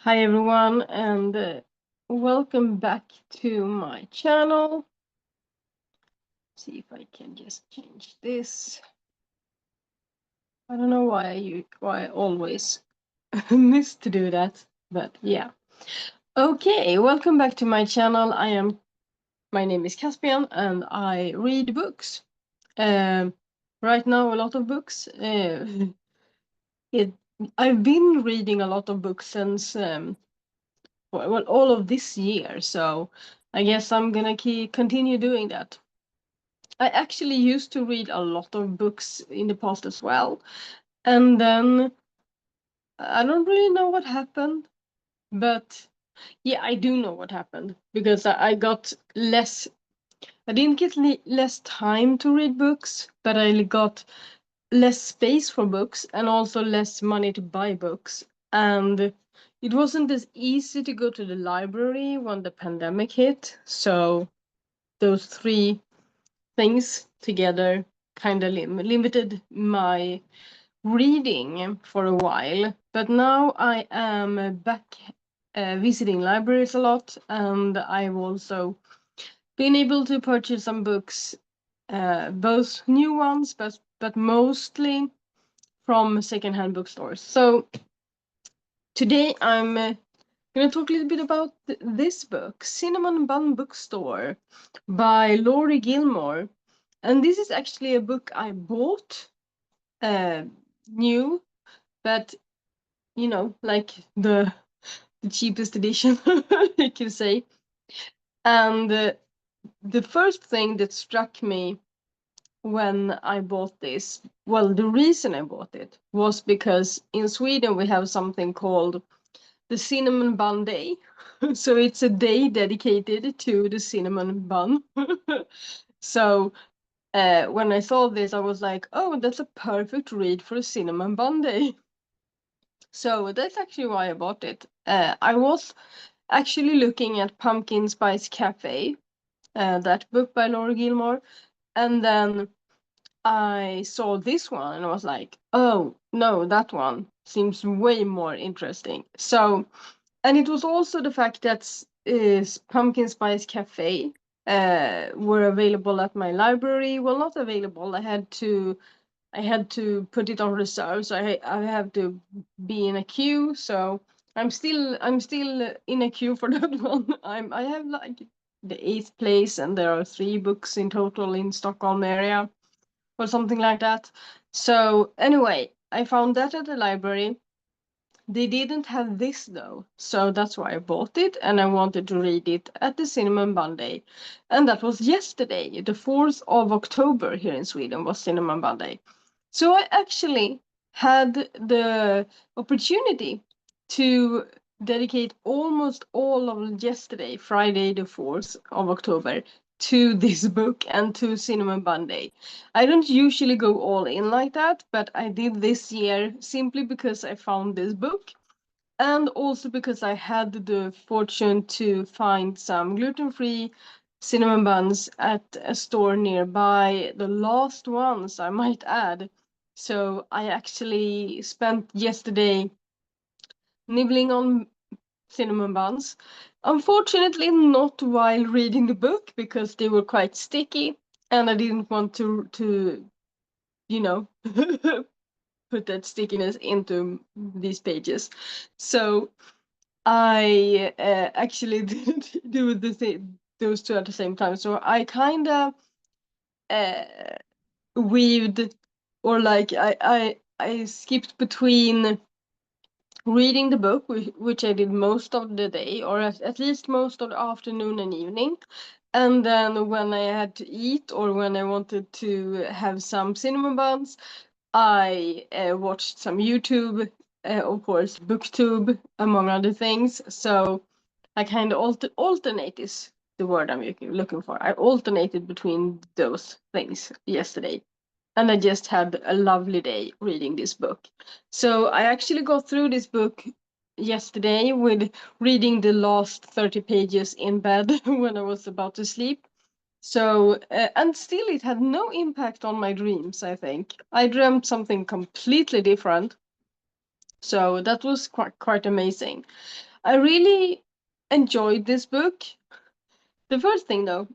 Hi everyone, and welcome back to my channel. See if I can just change this. I don't know why I always miss to do that, but yeah. Okay, welcome back to my channel. My name is Caspian, and I read books. Right now, a lot of books. It I've been reading a lot of books since well, all of this year, so I guess I'm gonna continue doing that. I actually used to read a lot of books in the past as well, and then I don't really know what happened, but yeah, I do know what happened because I got less. I didn't get less time to read books, but I got less space for books and also less money to buy books. And it wasn't as easy to go to the library when the pandemic hit. So those three things together kind of limited my reading for a while. But now I am back visiting libraries a lot, and I've also been able to purchase some books, both new ones, but mostly from secondhand bookstores. So today I'm going to talk a little bit about this book, Cinnamon Bun Bookstore by Laurie Gilmore. And this is actually a book I bought new, but like the cheapest edition, you can say. And the first thing that struck me when I bought this, well, the reason I bought it was because in Sweden we have something called the Cinnamon Bun Day. So it's a day dedicated to the cinnamon bun. So when I saw this, I was like, oh, that's a perfect read for a cinnamon bun day. So that's actually why I bought it. I was actually looking at Pumpkin Spice Cafe, that book by Laura Gilmore, and then I saw this one and I was like, oh, no, that one seems way more interesting. So, and it was also the fact that Pumpkin Spice Cafe were available at my library. Well, not available. I had to put it on reserve, so I have to be in a queue. So I'm still in a queue for that one. I have like the 8th place, and there are 3 books in total in Stockholm area or something like that. So anyway, I found that at the library. They didn't have this though, so that's why I bought it, and I wanted to read it at the Cinnamon Bun Day. And that was yesterday, the 4th of October here in Sweden was Cinnamon Bun Day. So I actually had the opportunity to dedicate almost all of yesterday, Friday the 4th of October, to this book and to Cinnamon Bun Day. I don't usually go all in like that, but I did this year simply because I found this book and also because I had the fortune to find some gluten-free cinnamon buns at a store nearby, the last ones I might add. So I actually spent yesterday nibbling on cinnamon buns. Unfortunately, not while reading the book because they were quite sticky, and I didn't want to you know put that stickiness into these pages. So I actually didn't do those two at the same time. So I kind of uh, weaved, or like I skipped between reading the book, which I did most of the day, or at least most of the afternoon and evening. And then when I had to eat or when I wanted to have some cinnamon buns, I watched some YouTube, of course, booktube, among other things. So I kind of alternate is the word I'm looking for. I alternated between those things yesterday. And I just had a lovely day reading this book. So I actually got through this book yesterday with reading the last 30 pages in bed when I was about to sleep. So, and still it had no impact on my dreams, I think. I dreamt something completely different. So that was quite amazing. I really enjoyed this book. The first thing, though,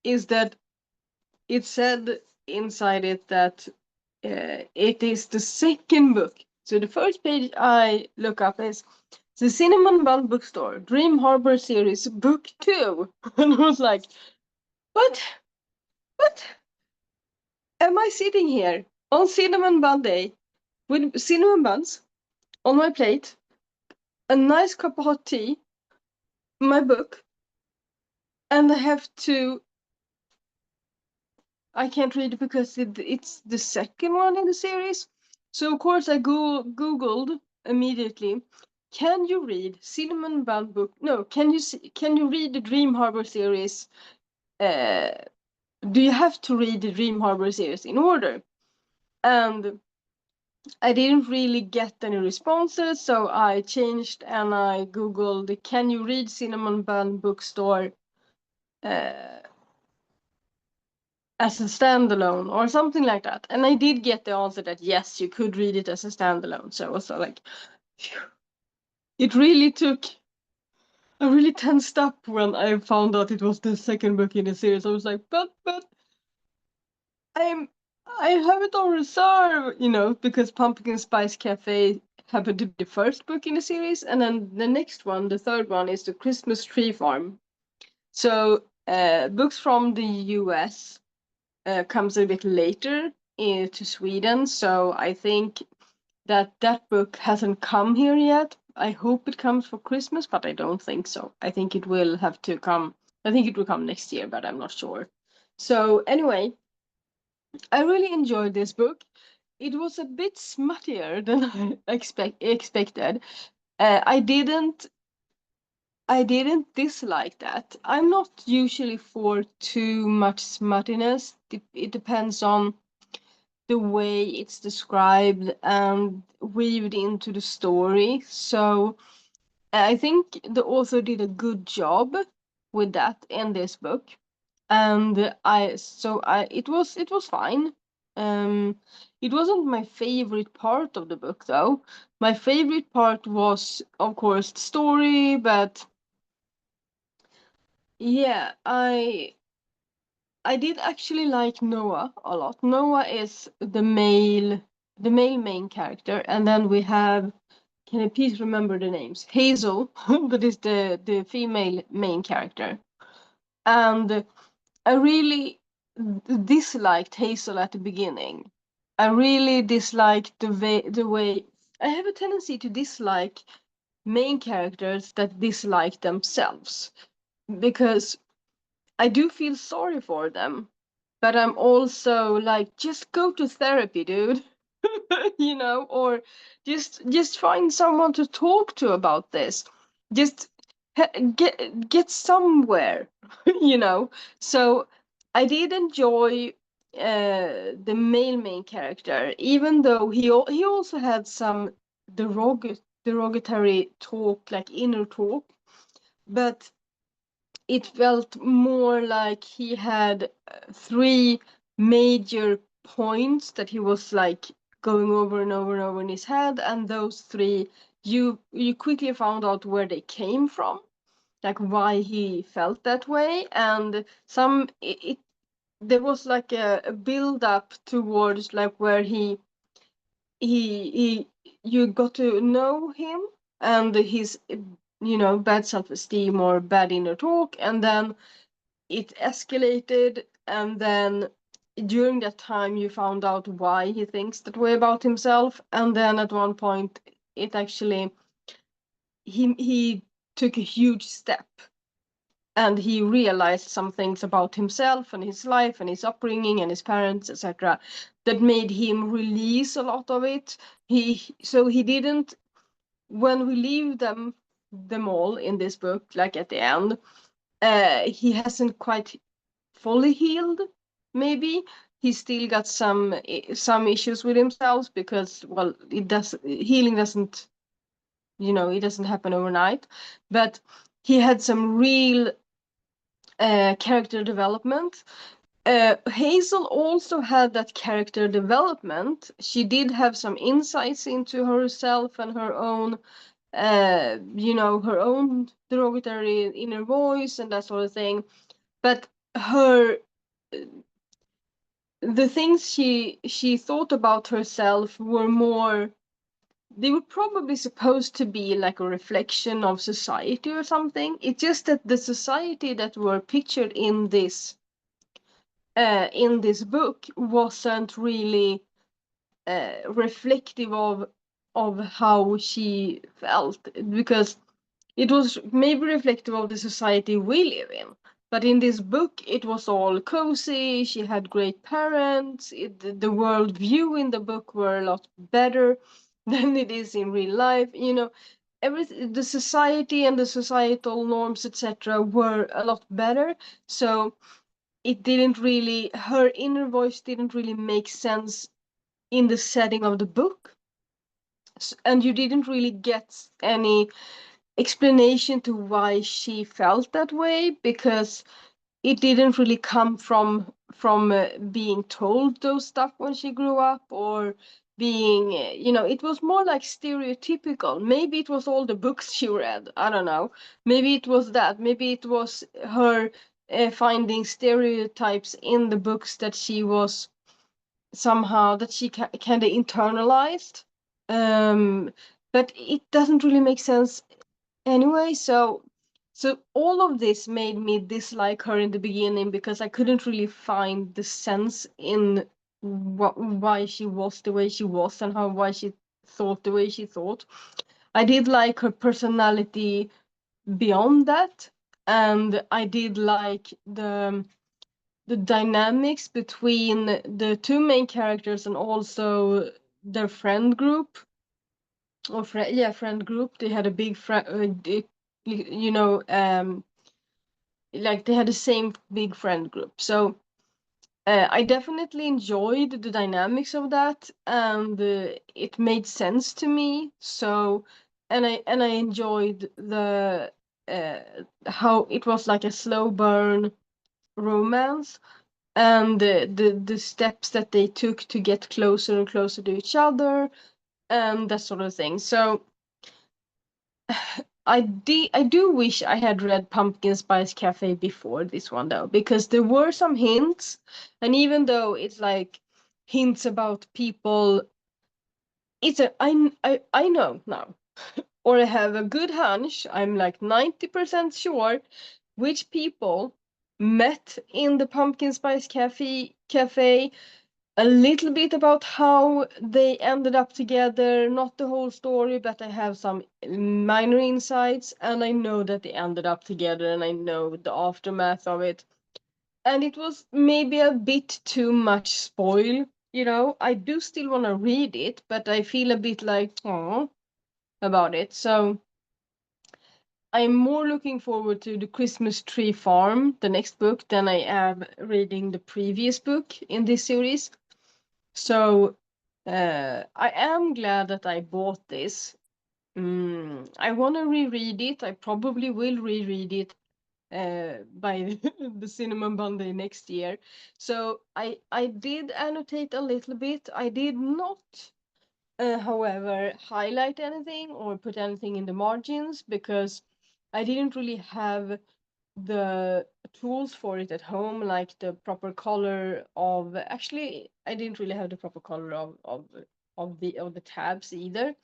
is that it said inside it that it is the second book. So the first page I look up is the Cinnamon Bun Bookstore, Dream Harbor Series, Book 2. And I was like, what? What? Am I sitting here on Cinnamon Bun Day with cinnamon buns on my plate, a nice cup of hot tea, my book, and I can't read it because it's the second one in the series. So of course I googled immediately. Can you read Cinnamon Bun Book? No, can you read the Dream Harbor series? Do you have to read the Dream Harbor series in order? And I didn't really get any responses, so I changed and I googled, can you read Cinnamon Bun Bookstore as a standalone or something like that? And I did get the answer that yes, you could read it as a standalone. So I was like, phew. It really took, I really tensed up when I found out it was the second book in the series. I was like, but I have it on reserve, because Pumpkin Spice Cafe happened to be the first book in the series, and then the next one, the third one, is the Christmas Tree Farm. So books from the US comes a bit later to Sweden, so I think that book hasn't come here yet. I hope it comes for Christmas, but I don't think so. I think it will have to come. I think it will come next year, but I'm not sure. So anyway, I really enjoyed this book. It was a bit smuttier than I expected. I didn't dislike that. I'm not usually for too much smuttiness. It depends on the way it's described and weaved into the story. So I think the author did a good job with that in this book. And it was fine. It wasn't my favorite part of the book though. My favorite part was, of course, the story, but yeah, I did actually like Noah a lot. Noah is the male main character, and then we have, can I please remember the names? Hazel, that is the female main character. And I really disliked Hazel at the beginning. I really disliked the way I have a tendency to dislike main characters that dislike themselves, because I do feel sorry for them, but I'm also like, just go to therapy, dude. Or just find someone to talk to about this. Just get somewhere, you know. So I did enjoy the male main character, even though he also had some derogatory talk, like inner talk, but it felt more like he had three major points that he was like going over and over and over in his head, and those three, you quickly found out where they came from, like why he felt that way. And there was like a build up towards like where he you got to know him and his bad self-esteem or bad inner talk, and then it escalated, and then during that time you found out why he thinks that way about himself, and then at one point it actually he took a huge step and he realized some things about himself and his life and his upbringing and his parents, etc., that made him release a lot of it. He didn't, when we leave them all in this book, like at the end, he hasn't quite fully healed. Maybe he's still got some issues with himself, because, well, healing doesn't, it doesn't happen overnight. But he had some real character development. Hazel also had that character development. She did have some insights into herself and her own her own derogatory inner voice and that sort of thing. But her the things she thought about herself were more, they were probably supposed to be like a reflection of society or something. It's just that the society that were pictured in this book wasn't really reflective of how she felt, because it was maybe reflective of the society we live in. But in this book, it was all cozy. She had great parents. The world view in the book were a lot better than it is in real life. Everything, the society and the societal norms, etc., were a lot better. So it didn't really, her inner voice didn't really make sense in the setting of the book. And you didn't really get any explanation to why she felt that way, because it didn't really come from being told those stuff when she grew up, or being it was more like stereotypical. Maybe it was all the books she read, I don't know. Maybe it was that, maybe it was her finding stereotypes in the books that she was somehow, that she kind of internalized. um but it doesn't really make sense anyway. So all of this made me dislike her in the beginning, because I couldn't really find the sense in why she was the way she was, and why she thought the way she thought. I did like her personality beyond that, and I did like the dynamics between the two main characters, and also their friend group, or friend group. They had a big friend, you know, like they had the same big friend group. So I definitely enjoyed the dynamics of that, and it made sense to me. So, and I enjoyed the uh, how it was like a slow burn romance, and the steps that they took to get closer and closer to each other, and that sort of thing. So I do wish I had read Pumpkin Spice Cafe before this one, though, because there were some hints, and even though it's like hints about people, I know now, or I have a good hunch. I'm like 90% sure which people met in the Pumpkin Spice Cafe, a little bit about how they ended up together, not the whole story, but I have some minor insights, and I know that they ended up together, and I know the aftermath of it. And it was maybe a bit too much spoil, I do still want to read it, but I feel a bit like, oh, about it. So I'm more looking forward to the Christmas Tree Farm, the next book, than I am reading the previous book in this series. So I am glad that I bought this. I want to reread it. I probably will reread it by the Cinema Monday next year. So I did annotate a little bit. I did not, however, highlight anything or put anything in the margins, because I didn't really have the tools for it at home, like the proper color of, actually I didn't really have the proper color of the tabs either,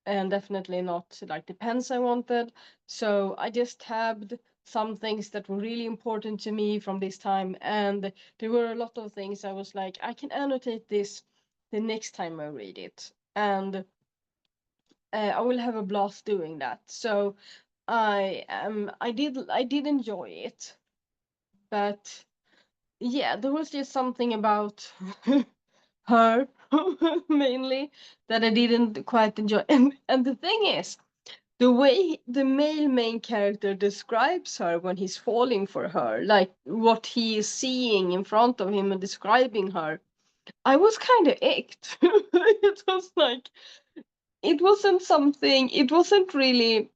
and definitely not like the pens I wanted. So I just tabbed some things that were really important to me from this time, and there were a lot of things I was like, I can annotate this the next time I read it, and I will have a blast doing that. So I did enjoy it, but yeah, there was just something about her mainly that I didn't quite enjoy. And the thing is, the way the male main character describes her when he's falling for her, like what he is seeing in front of him and describing her, I was kind of icked. It was like, it wasn't really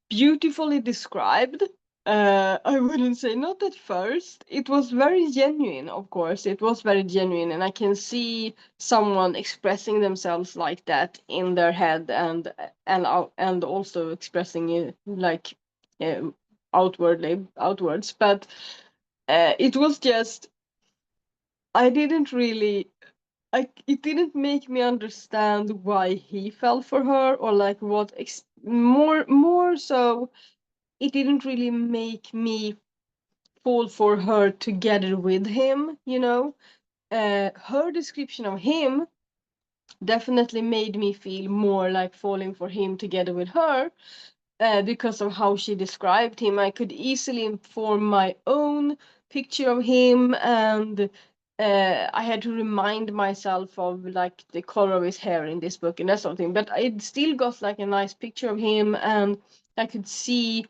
beautifully described. I wouldn't say not at first. It was very genuine, of course. It was very genuine, and I can see someone expressing themselves like that in their head, and also expressing it like um, outwards. But it was just I didn't really. It didn't make me understand why he fell for her, or like what more so. It didn't really make me fall for her together with him, you know. Her description of him definitely made me feel more like falling for him together with her, because of how she described him. I could easily form my own picture of him, and I had to remind myself of like the color of his hair in this book and that sort of thing. But I still got like a nice picture of him, and I could see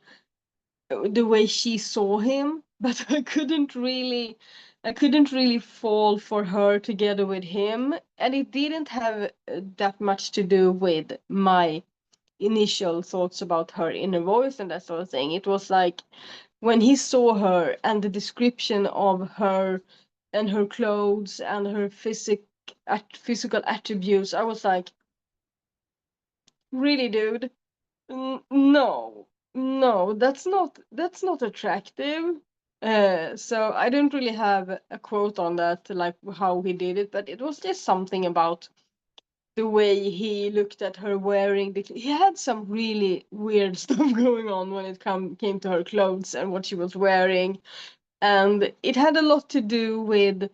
the way she saw him, but I couldn't really fall for her together with him, and it didn't have that much to do with my initial thoughts about her inner voice and that sort of thing. It was like when he saw her and the description of her and her clothes and her physical attributes, I was like, really, dude? No, no, that's not attractive. So I don't really have a quote on that, like how he did it, but it was just something about the way he looked at her wearing he had some really weird stuff going on when it came to her clothes and what she was wearing, and it had a lot to do with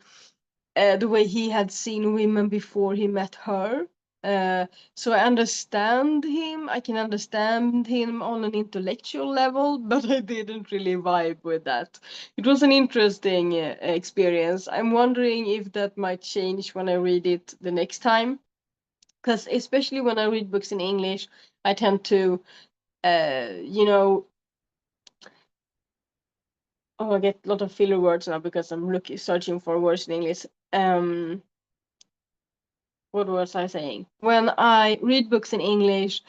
the way he had seen women before he met her. So I can understand him on an intellectual level, but I didn't really vibe with that. It was an interesting experience. I'm wondering if that might change when I read it the next time. Because especially when I read books in English, I tend to, you know, oh, I get a lot of filler words now because I'm searching for words in English. Um, what was I saying? When I read books in English,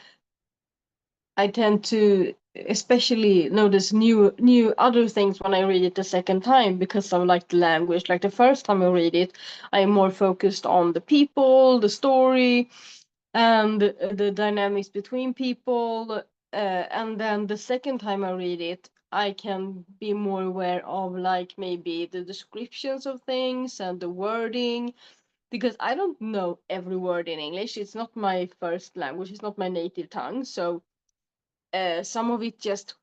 I tend to especially notice new other things when I read it the second time because of like the language. Like the first time I read it, I am more focused on the people, the story, and the dynamics between people. And then the second time I read it, I can be more aware of like maybe the descriptions of things and the wording, because I don't know every word in English. It's not my first language, it's not my native tongue. So some of it just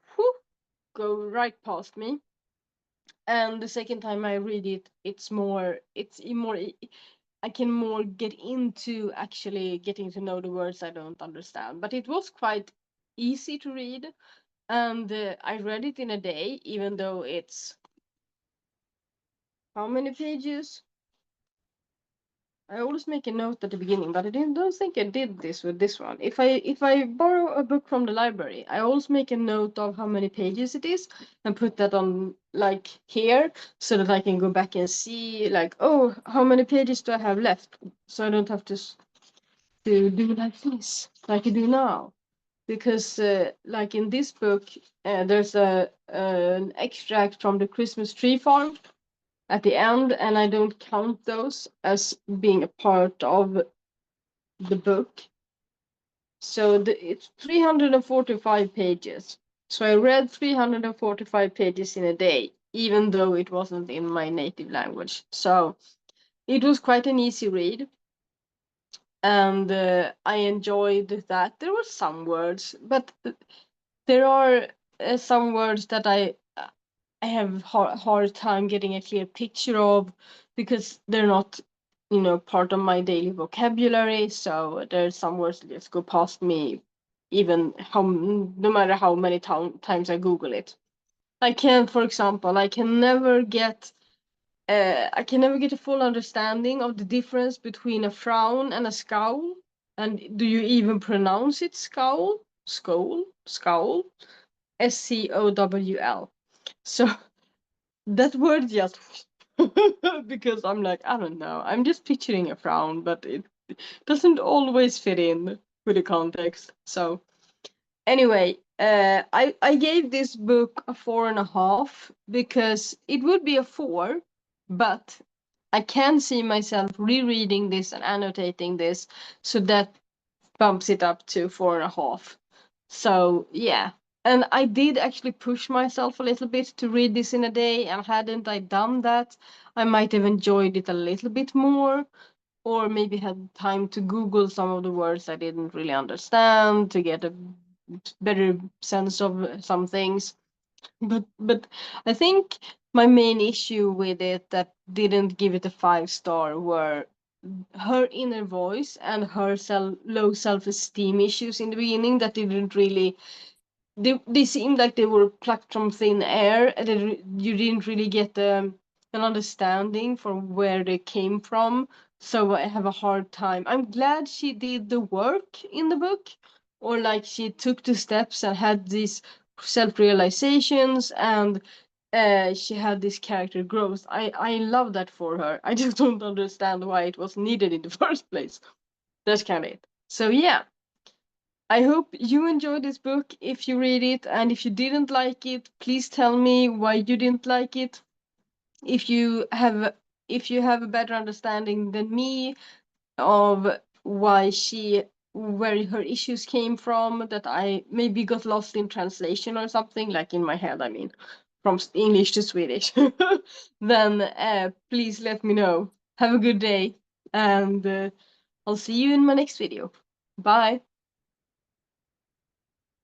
go right past me. And the second time I read it, it's more, I can more get into actually getting to know the words I don't understand. But it was quite easy to read, and I read it in a day, even though it's how many pages? I always make a note at the beginning, but don't think I did this with this one. If I borrow a book from the library, I always make a note of how many pages it is and put that on like here so that I can go back and see like, oh, how many pages do I have left? So I don't have to do like this, like I do now. Because like in this book, there's an extract from the Christmas tree farm at the end, and I don't count those as being a part of the book. So it's 345 pages. So I read 345 pages in a day, even though it wasn't in my native language. So it was quite an easy read, and I enjoyed that. There were some words, but there are some words that I have hard time getting a clear picture of because they're not, part of my daily vocabulary. So there's some words that just go past me, even no matter how many times I Google it. For example, I can never get a full understanding of the difference between a frown and a scowl. And do you even pronounce it scowl? Scowl? SCOWL. So that word just because I'm like, I don't know. I'm just picturing a frown, but it doesn't always fit in with the context. So anyway, I gave this book a 4.5 because it would be a 4, but I can see myself rereading this and annotating this, so that bumps it up to 4.5. So yeah, and I did actually push myself a little bit to read this in a day, and hadn't I done that, I might have enjoyed it a little bit more, or maybe had time to Google some of the words I didn't really understand to get a better sense of some things. But I think my main issue with it that didn't give it a 5 star were her inner voice and her low self-esteem issues in the beginning that didn't really, they seemed like they were plucked from thin air, and you didn't really get an understanding for where they came from. So I have a hard time. I'm glad she did the work in the book, or like she took the steps and had these self-realizations, and she had this character growth. I love that for her. I just don't understand why it was needed in the first place. That's kind of it. So yeah, I hope you enjoyed this book if you read it, and if you didn't like it, please tell me why you didn't like it. If you have if you have a better understanding than me of why where her issues came from, that I maybe got lost in translation or something, like in my head, I mean, from English to Swedish, then please let me know. Have a good day, and I'll see you in my next video. Bye.